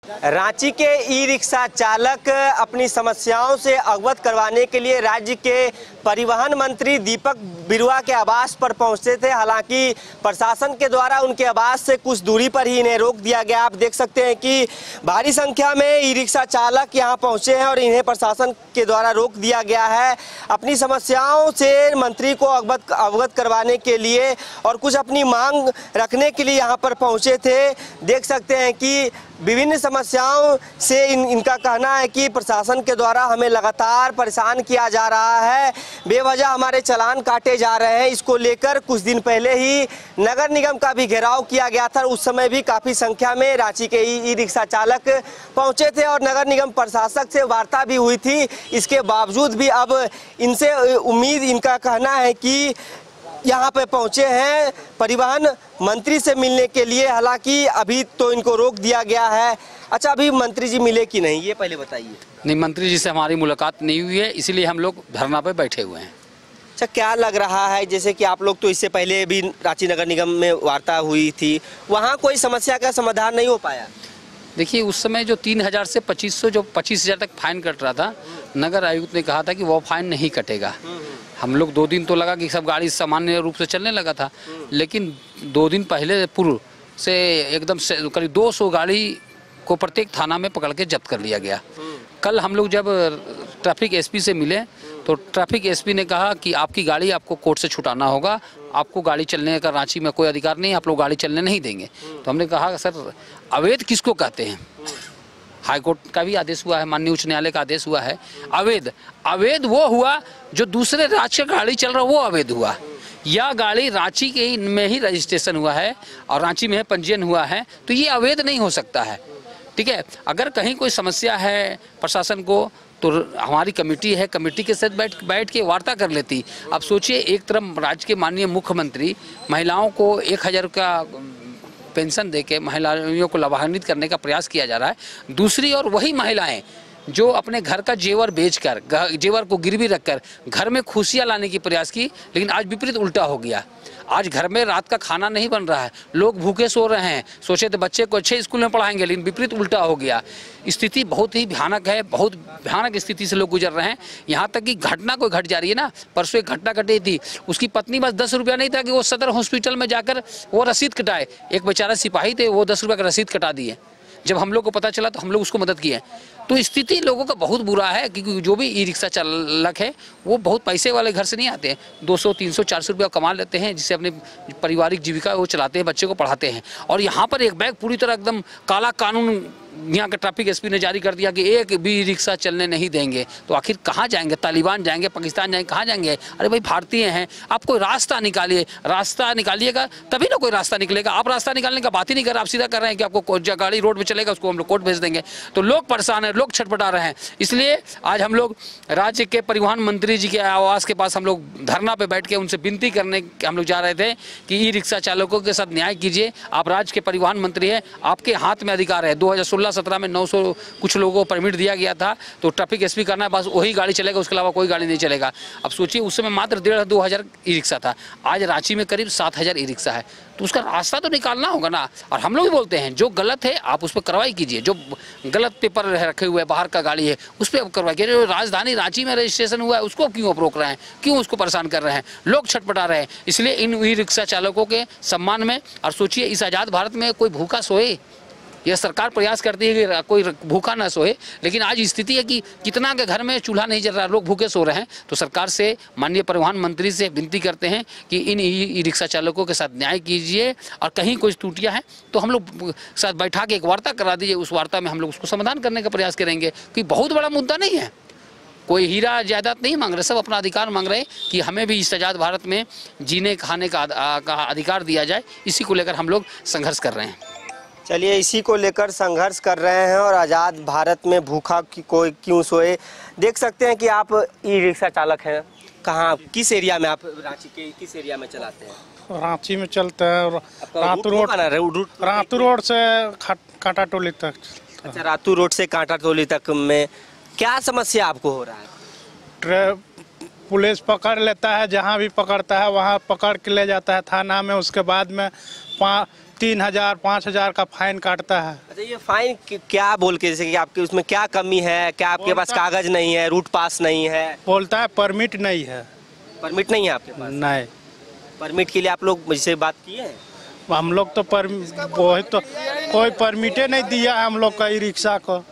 रांची के e rickshaw चालक अपनी समस्याओं से अवगत करवाने के लिए राज्य के परिवहन मंत्री दीपक बिरुआ के आवास पर पहुंचे थे। हालांकि प्रशासन के द्वारा उनके आवास से कुछ दूरी पर ही इन्हें रोक दिया गया। आप देख सकते हैं कि भारी संख्या में ई रिक्शा चालक यहां पहुंचे हैं और इन्हें प्रशासन के द्वारा रोक दिया गया है अपनी समस्याओं से मंत्री को अवगत करवाने के लिए और कुछ अपनी मांग रखने के लिए यहां पर पहुंचे थे। देख सकते हैं कि विभिन्न समस्याओं से इनका कहना है कि प्रशासन के द्वारा हमें लगातार परेशान किया जा रहा है, बेवजह हमारे चालान काटे जा रहे हैं। इसको लेकर कुछ दिन पहले ही नगर निगम का भी घेराव किया गया था। उस समय भी काफ़ी संख्या में रांची के ई रिक्शा चालक पहुंचे थे और नगर निगम प्रशासक से वार्ता भी हुई थी। इसके बावजूद भी अब इनसे उम्मीद, इनका कहना है कि यहाँ पे पहुँचे हैं परिवहन मंत्री से मिलने के लिए। हालांकि अभी तो इनको रोक दिया गया है। अच्छा, अभी मंत्री जी मिले कि नहीं, ये पहले बताइए। नहीं, मंत्री जी से हमारी मुलाकात नहीं हुई है, इसीलिए हम लोग धरना पे बैठे हुए हैं। अच्छा, क्या लग रहा है, जैसे कि आप लोग तो इससे पहले भी रांची नगर निगम में वार्ता हुई थी, वहाँ कोई समस्या का समाधान नहीं हो पाया? देखिए, उस समय जो 3000 से 2500 जो 25,000 तक फाइन कट रहा था, नगर आयुक्त ने कहा था कि वो फाइन नहीं कटेगा। हम लोग 2 दिन तो लगा कि सब गाड़ी सामान्य रूप से चलने लगा था, लेकिन 2 दिन पहले पूर्व से एकदम से करीब 200 गाड़ी को प्रत्येक थाना में पकड़ के जब्त कर लिया गया। कल हम लोग जब ट्रैफिक एसपी से मिले तो ट्रैफिक एसपी ने कहा कि आपकी गाड़ी आपको कोर्ट से छुटाना होगा, आपको गाड़ी चलने का रांची में कोई अधिकार नहीं, आप लोग गाड़ी चलने नहीं देंगे। तो हमने कहा सर, अवैध किसको कहते हैं? हाईकोर्ट का भी आदेश हुआ है, माननीय उच्च न्यायालय का आदेश हुआ है। अवैध वो हुआ जो दूसरे राज्य का गाड़ी चल रहा, वो अवैध हुआ। या गाड़ी रांची के में ही रजिस्ट्रेशन हुआ है और रांची में पंजीयन हुआ है, तो ये अवैध नहीं हो सकता है। ठीक है, अगर कहीं कोई समस्या है प्रशासन को तो हमारी कमेटी है, कमेटी के साथ बैठ के वार्ता कर लेती। अब सोचिए, एक तरफ राज्य के माननीय मुख्यमंत्री महिलाओं को 1000 का पेंशन देके महिलाओं को लाभान्वित करने का प्रयास किया जा रहा है, दूसरी ओर वही महिलाएं जो अपने घर का जेवर बेचकर, जेवर को गिरवी रखकर घर में खुशियां लाने की प्रयास की, लेकिन आज विपरीत उल्टा हो गया। आज घर में रात का खाना नहीं बन रहा है, लोग भूखे सो रहे हैं। सोचे तो बच्चे को अच्छे स्कूल में पढ़ाएंगे, लेकिन विपरीत उल्टा हो गया। स्थिति बहुत ही भयानक है, बहुत भयानक स्थिति से लोग गुजर रहे हैं। यहाँ तक कि घटना कोई घट जा रही है ना, परसों एक घटना घटी थी, उसकी पत्नी बस 10 रुपया नहीं था कि वो सदर हॉस्पिटल में जाकर वो रसीद कटाए। एक बेचारा सिपाही थे, वो 10 रुपये का रसीद कटा दिए। जब हम लोग को पता चला तो हम लोग उसको मदद किए। तो स्थिति लोगों का बहुत बुरा है, क्योंकि जो भी ई रिक्शा चालक है वो बहुत पैसे वाले घर से नहीं आते हैं। 200, 300, 400 रुपया कमा लेते हैं, जिससे अपने पारिवारिक जीविका वो चलाते हैं, बच्चे को पढ़ाते हैं। और यहाँ पर एक बैग पूरी तरह एकदम काला कानून यहाँ के ट्रैफिक एसपी ने जारी कर दिया कि एक भी रिक्शा चलने नहीं देंगे। तो आखिर कहाँ जाएंगे? तालिबान जाएंगे, पाकिस्तान जाएंगे, कहाँ जाएंगे? अरे भाई, भारतीय हैं, आप कोई रास्ता निकालिए। रास्ता निकालिएगा तभी ना कोई रास्ता निकलेगा। आप रास्ता निकालने का बात ही नहीं कर रहे, आप सीधा कर रहे हैं कि आपको गाड़ी रोड पे चलेगा उसको हम लोग कोर्ट भेज देंगे। तो लोग परेशान हैं, लोग छटपटा रहे हैं। इसलिए आज हम लोग राज्य के परिवहन मंत्री जी के आवास के पास हम लोग धरना पे बैठ के उनसे विनती करने हम लोग जा रहे थे कि ई रिक्शा चालकों के साथ न्याय कीजिए। आप राज्य के परिवहन मंत्री हैं, आपके हाथ में अधिकार है। 2016-17 में 900 कुछ लोगों को परमिट दिया गया था, तो ट्रैफिक एसपी करना है, बस वही गाड़ी चलेगा, उसके अलावा कोई गाड़ी नहीं चलेगा। अब सोचिए, उस समय मात्र 1,500-2 हज़ार ई रिक्शा था, आज रांची में करीब 7,000 ई रिक्शा है। तो उसका रास्ता तो निकालना होगा ना। और हम लोग भी बोलते हैं, जो गलत है आप उस पर कार्रवाई कीजिए, जो गलत पेपर रखे हुए बाहर का गाड़ी है उस पर कार्रवाई कीजिए। जो राजधानी रांची में रजिस्ट्रेशन हुआ है उसको क्यों आप रोक रहे हैं, क्यों उसको परेशान कर रहे हैं? लोग छटपटा रहे हैं। इसलिए इन ई रिक्शा चालकों के सम्मान में, और सोचिए इस आज़ाद भारत में कोई भूखा सोए, यह सरकार प्रयास करती है कि कोई भूखा ना सोए, लेकिन आज स्थिति है कि कितना के घर में चूल्हा नहीं जल रहा, लोग भूखे सो रहे हैं। तो सरकार से, माननीय परिवहन मंत्री से विनती करते हैं कि इन ई रिक्शा चालकों के साथ न्याय कीजिए, और कहीं कोई त्रुटियां हैं तो हम लोग साथ बैठा के एक वार्ता करा दीजिए। उस वार्ता में हम लोग उसको समाधान करने का प्रयास करेंगे। कि बहुत बड़ा मुद्दा नहीं है, कोई हीरा जायदाद नहीं मांग रहे, सब अपना अधिकार मांग रहे हैं कि हमें भी इस आज़ाद भारत में जीने खाने का अधिकार दिया जाए। इसी को लेकर हम लोग संघर्ष कर रहे हैं। चलिए, इसी को लेकर संघर्ष कर रहे हैं और आज़ाद भारत में भूखा कोई क्यों सोए। देख सकते हैं कि आप ई रिक्शा चालक हैं, कहाँ, किस एरिया में आप रांची के किस एरिया में चलाते हैं? रांची में चलते हैं, रातू रोड से कांटा टोली तक। अच्छा, रातू रोड से कांटा टोली तक में क्या समस्या आपको हो रहा है? पुलिस पकड़ लेता है, जहाँ भी पकड़ता है वहाँ पकड़ के ले जाता है थाना में। उसके बाद में 3,000 5,000 का फाइन काटता है। अच्छा, ये फाइन क्या बोल के, जैसे कि आपके उसमें क्या कमी है, क्या आपके पास कागज नहीं है, रूट पास नहीं है? बोलता है परमिट नहीं है। परमिट नहीं है आपके पास? नहीं, परमिट के लिए आप लोग मुझसे बात किए हैं? हम लोग तो वही तो कोई परमिटे नहीं दिया है हम लोग का ई रिक्शा को।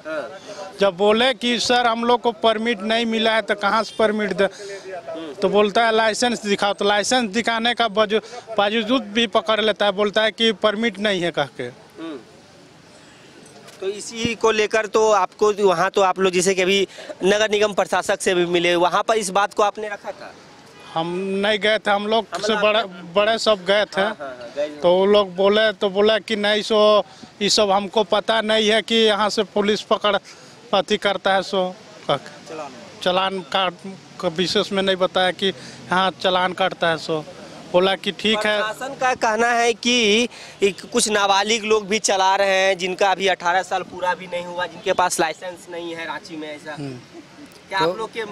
जब बोले कि सर हम लोग को परमिट नहीं मिला है तो कहाँ से परमिट दे, तो बोलता है लाइसेंस दिखाओ। तो लाइसेंस दिखाने का बावजूद भी पकड़ लेता है, बोलता है कि परमिट नहीं है कह के। तो इसी को लेकर तो आपको वहाँ तो आप लोग जैसे कि अभी नगर निगम प्रशासक से भी मिले, वहाँ पर इस बात को आपने रखा था? हम नहीं गए थे, हम लोग से बड़े सब गए थे। गए। तो वो लोग बोले तो बोला कि नहीं सो ये सब हमको पता नहीं है कि यहाँ से पुलिस पकड़ अति करता है, सो चलान काट विशेष में नहीं बताया कि यहाँ चलान काटता है। सो बोला कि ठीक है। प्रशासन का कहना है कि कुछ नाबालिग लोग भी चला रहे हैं जिनका अभी 18 साल पूरा भी नहीं हुआ, जिनके पास लाइसेंस नहीं है रांची में। ऐसा क्या आप लोग के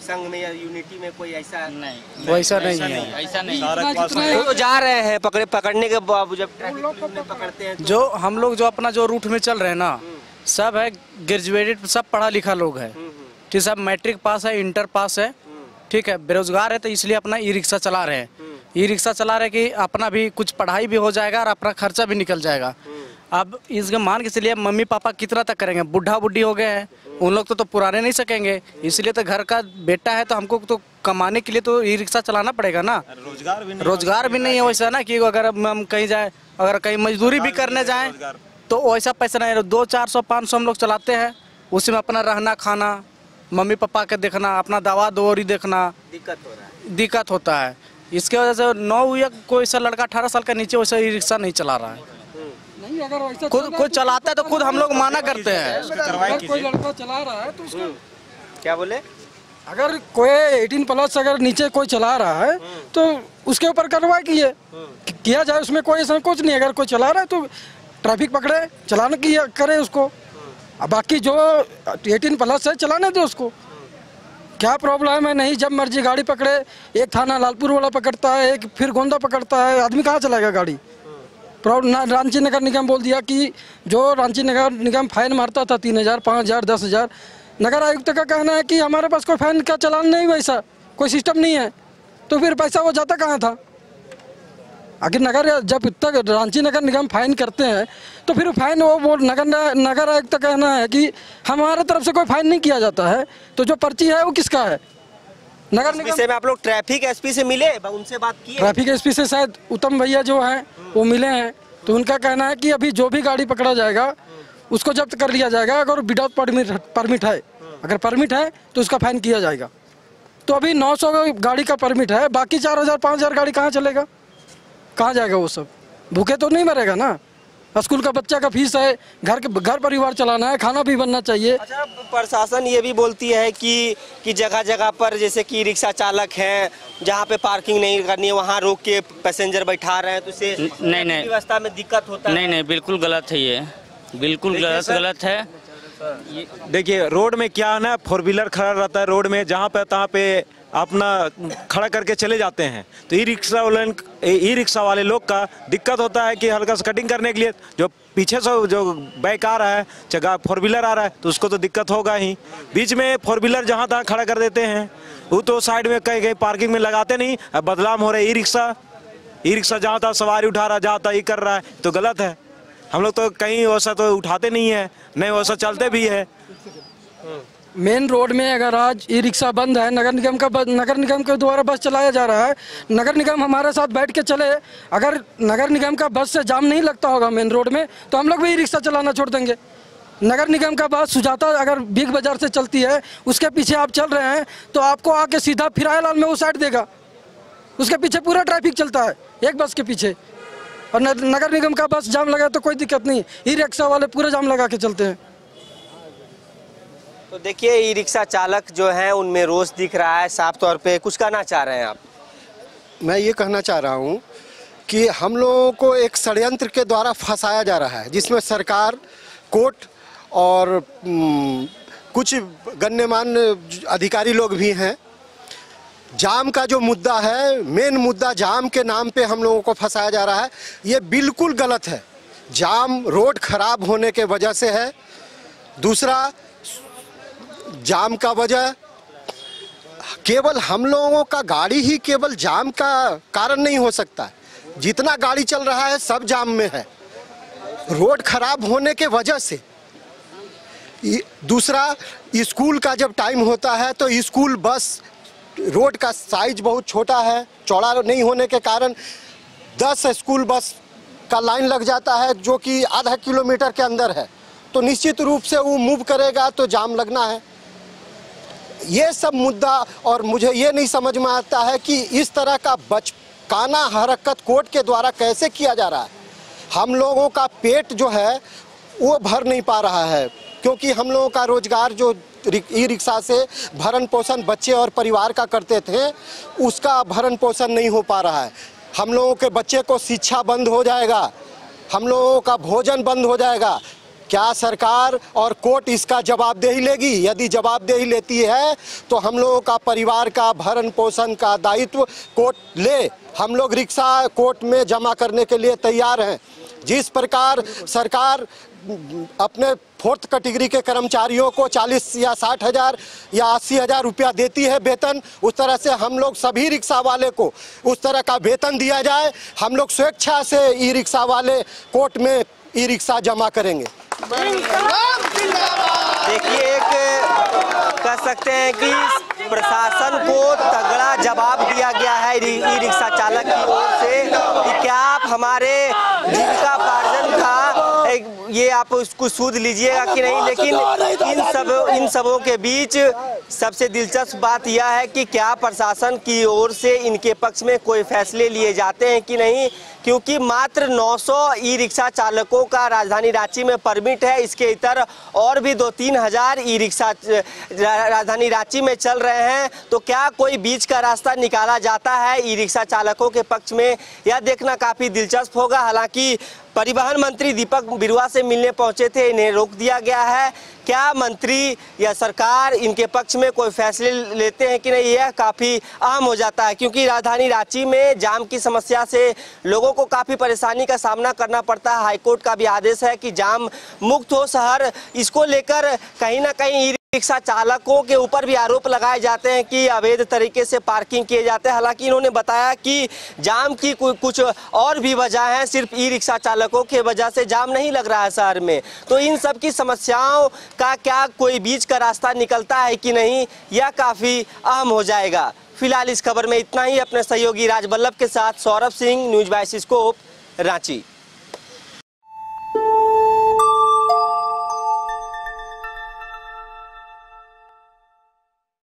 संघ में या यूनिटी में कोई ऐसा? नहीं, वैसा नहीं है, ऐसा नहीं। तो जा रहे हैं पकड़ने के बावजूद जब ट्रैफिक में पकड़ते हैं तो... जो हम लोग जो अपना जो रूट में चल रहे हैं ना, सब है ग्रेजुएटेड, सब पढ़ा लिखा लोग है, ठीक, सब मैट्रिक पास है, इंटर पास है, ठीक है, बेरोजगार है, तो इसलिए अपना ई रिक्शा चला रहे हैं। ई रिक्शा चला रहे कि अपना भी कुछ पढ़ाई भी हो जाएगा और अपना खर्चा भी निकल जाएगा। अब इसके मान के चलिए मम्मी पापा कितना तक करेंगे, बुढ़ा बुढ़ी हो गए हैं, उन लोग तो पुराने नहीं सकेंगे, इसलिए तो घर का बेटा है तो हमको तो कमाने के लिए तो ई रिक्शा चलाना पड़ेगा ना। रोजगार भी नहीं है वैसा ना कि अगर हम कहीं जाए, अगर कहीं मजदूरी भी करने जाएं तो वैसा पैसा नहीं है। 200-400-500 हम लोग चलाते हैं, उसी में अपना रहना खाना, मम्मी पापा के देखना, अपना दवा दौरी देखना दिक्कत होता है। इसके वजह से 9 या कोई सा लड़का 18 साल का नीचे वैसा ई रिक्शा नहीं चला रहा है। नहीं, अगर वैसा खुद चलाता है तो खुद हम लोग माना करते हैं। अगर कोई लड़का चला रहा है तो उसको क्या बोले, अगर कोई 18+ अगर नीचे कोई चला रहा है तो उसके ऊपर कार्रवाई किया जाए, उसमें कोई ऐसा कुछ नहीं। अगर कोई चला रहा है तो ट्रैफिक पकड़े, चलान किया करे उसको। अब बाकी जो 18+ है चलाने दो उसको, क्या प्रॉब्लम है? नहीं, जब मर्जी गाड़ी पकड़े, एक थाना लालपुर वाला पकड़ता है, एक फिर गोंदा पकड़ता है, आदमी कहाँ चलाएगा गाड़ी? रांची नगर निगम बोल दिया कि जो रांची नगर निगम फाइन मारता था 3,000, 5,000, 10,000, नगर आयुक्त का कहना है कि हमारे पास कोई फाइन का चलान नहीं, वैसा कोई सिस्टम नहीं है। तो फिर पैसा वो जाता कहाँ था? अगर जब तक रांची नगर निगम फाइन करते हैं तो फिर फाइन वो नगर आयुक्त का कहना है कि हमारे तरफ से कोई फाइन नहीं किया जाता है, तो जो पर्ची है वो किसका है? नगर निगम। विषय में आप लोग ट्रैफिक एसपी से मिले, उनसे बात की? ट्रैफिक एसपी से शायद उत्तम भैया जो हैं वो मिले हैं, तो उनका कहना है कि अभी जो भी गाड़ी पकड़ा जाएगा उसको जब्त कर लिया जाएगा। अगर विदाउट परमिट है, अगर परमिट है तो उसका फाइन किया जाएगा। तो अभी 900 गाड़ी का परमिट है, बाकी 4,000 5,000 गाड़ी कहाँ चलेगा, कहाँ जाएगा? वो सब भूखे तो नहीं मरेगा ना। स्कूल का बच्चा का फीस है, घर परिवार चलाना है, खाना भी बनना चाहिए। अच्छा, प्रशासन ये भी बोलती है कि जगह जगह पर जैसे कि रिक्शा चालक हैं, जहाँ पे पार्किंग नहीं करनी है वहाँ रोक के पैसेंजर बैठा रहे हैं, तो इससे नहीं व्यवस्था में दिक्कत होता है। नहीं, बिल्कुल गलत है, ये बिल्कुल गलत है। देखिए रोड में क्या है ना, 4 व्हीलर खड़ा रहता है रोड में, जहाँ पे तहाँ पे अपना खड़ा करके चले जाते हैं। तो ई रिक्शा वाले लोग का दिक्कत होता है कि हल्का सा कटिंग करने के लिए जो पीछे से जो बाइक आ रहा है, जगह 4 व्हीलर आ रहा है, तो उसको तो दिक्कत होगा ही। बीच में 4 व्हीलर जहाँ तहाँ खड़ा कर देते हैं, वो तो साइड में कहीं पार्किंग में लगाते नहीं। अब बदलाव हो रहा है, ई रिक्शा जहाँ तहाँ सवारी उठा रहा है, जहाँ तहाँ ये कर रहा है, तो गलत है। हम लोग तो कहीं वैसा तो उठाते नहीं है, नहीं वैसा चलते भी है। मेन रोड में अगर आज ई रिक्शा बंद है, नगर निगम के द्वारा बस चलाया जा रहा है, नगर निगम हमारे साथ बैठ के चले, अगर नगर निगम का बस से जाम नहीं लगता होगा मेन रोड में तो हम लोग भी ई रिक्शा चलाना छोड़ देंगे। नगर निगम का बस सुजाता अगर बिग बाजार से चलती है, उसके पीछे आप चल रहे हैं तो आपको आके सीधा फिरायलाल में वो साइड देगा, उसके पीछे पूरा ट्रैफिक चलता है एक बस के पीछे। और नगर निगम का बस जाम लगा तो कोई दिक्कत नहीं, ई रिक्शा वाले पूरे जाम लगा के चलते हैं। तो देखिए ई रिक्शा चालक जो हैं उनमें रोष दिख रहा है साफ तौर पे। कुछ कहना चाह रहे हैं आप? मैं ये कहना चाह रहा हूँ कि हम लोगों को एक षड्यंत्र के द्वारा फंसाया जा रहा है, जिसमें सरकार, कोर्ट और कुछ गण्यमान्य अधिकारी लोग भी हैं, जाम का जो मुद्दा है, मेन मुद्दा जाम के नाम पे हम लोगों को फंसाया जा रहा है, ये बिल्कुल गलत है। जाम रोड खराब होने के वजह से है। दूसरा, जाम का वजह केवल हम लोगों का गाड़ी ही केवल जाम का कारण नहीं हो सकता है। जितना गाड़ी चल रहा है सब जाम में है, रोड खराब होने के वजह से। दूसरा, स्कूल का जब टाइम होता है तो स्कूल बस, रोड का साइज बहुत छोटा है, चौड़ा नहीं होने के कारण 10 स्कूल बस का लाइन लग जाता है जो कि आधा किलोमीटर के अंदर है, तो निश्चित रूप से वो मूव करेगा तो जाम लगना है। ये सब मुद्दा, और मुझे ये नहीं समझ में आता है कि इस तरह का बचकाना हरकत कोर्ट के द्वारा कैसे किया जा रहा है। हम लोगों का पेट जो है वो भर नहीं पा रहा है, क्योंकि हम लोगों का रोजगार जो ई रिक्शा से भरण पोषण बच्चे और परिवार का करते थे, उसका भरण पोषण नहीं हो पा रहा है। हम लोगों के बच्चे को शिक्षा बंद हो जाएगा, हम लोगों का भोजन बंद हो जाएगा। क्या सरकार और कोर्ट इसका जवाबदेही लेगी? यदि जवाबदेही लेती है तो हम लोगों का परिवार का भरण पोषण का दायित्व कोर्ट ले। हम लोग रिक्शा कोर्ट में जमा करने के लिए तैयार हैं। जिस प्रकार सरकार अपने 4th कैटेगरी के कर्मचारियों को 40 या 60 हज़ार या 80 हज़ार रुपया देती है वेतन, उस तरह से हम लोग सभी रिक्शा वाले को उस तरह का वेतन दिया जाए। हम लोग स्वेच्छा से ई रिक्शा वाले कोर्ट में ई रिक्शा जमा करेंगे। देखिए, एक कह सकते हैं कि प्रशासन को तगड़ा जवाब दिया गया है ई रिक्शा चालक की ओर से कि क्या आप हमारे जीविकापार्जन का ये आप उसको सूद लीजिएगा कि नहीं। लेकिन इन सबों के बीच सबसे दिलचस्प बात यह है कि क्या प्रशासन की ओर से इनके पक्ष में कोई फैसले लिए जाते हैं कि नहीं, क्योंकि मात्र 900 ई रिक्शा चालकों का राजधानी रांची में परमिट है। इसके इतर और भी 2-3 हज़ार ई रिक्शा राजधानी रांची में चल रहे हैं। तो क्या कोई बीच का रास्ता निकाला जाता है ई रिक्शा चालकों के पक्ष में, यह देखना काफ़ी दिलचस्प होगा। हालांकि परिवहन मंत्री दीपक बिरुआ से मिलने पहुंचे थे, इन्हें रोक दिया गया है। क्या मंत्री या सरकार इनके पक्ष में कोई फैसले लेते हैं कि नहीं, यह काफ़ी अहम हो जाता है, क्योंकि राजधानी रांची में जाम की समस्या से लोगों को काफ़ी परेशानी का सामना करना पड़ता है। हाईकोर्ट का भी आदेश है कि जाम मुक्त हो शहर। इसको लेकर कहीं ना कहीं ई रिक्शा चालकों के ऊपर भी आरोप लगाए जाते हैं कि अवैध तरीके से पार्किंग किए जाते हैं। हालांकि इन्होंने बताया कि जाम की कुछ और भी वजह है, सिर्फ ई रिक्शा चालकों के वजह से जाम नहीं लग रहा है शहर में। तो इन सब की समस्याओं का क्या कोई बीच का रास्ता निकलता है कि नहीं, यह काफ़ी अहम हो जाएगा। फिलहाल इस खबर में इतना ही। अपने सहयोगी राज बल्लभ के साथ Saurabh Singh, news bye scope, Ranchi.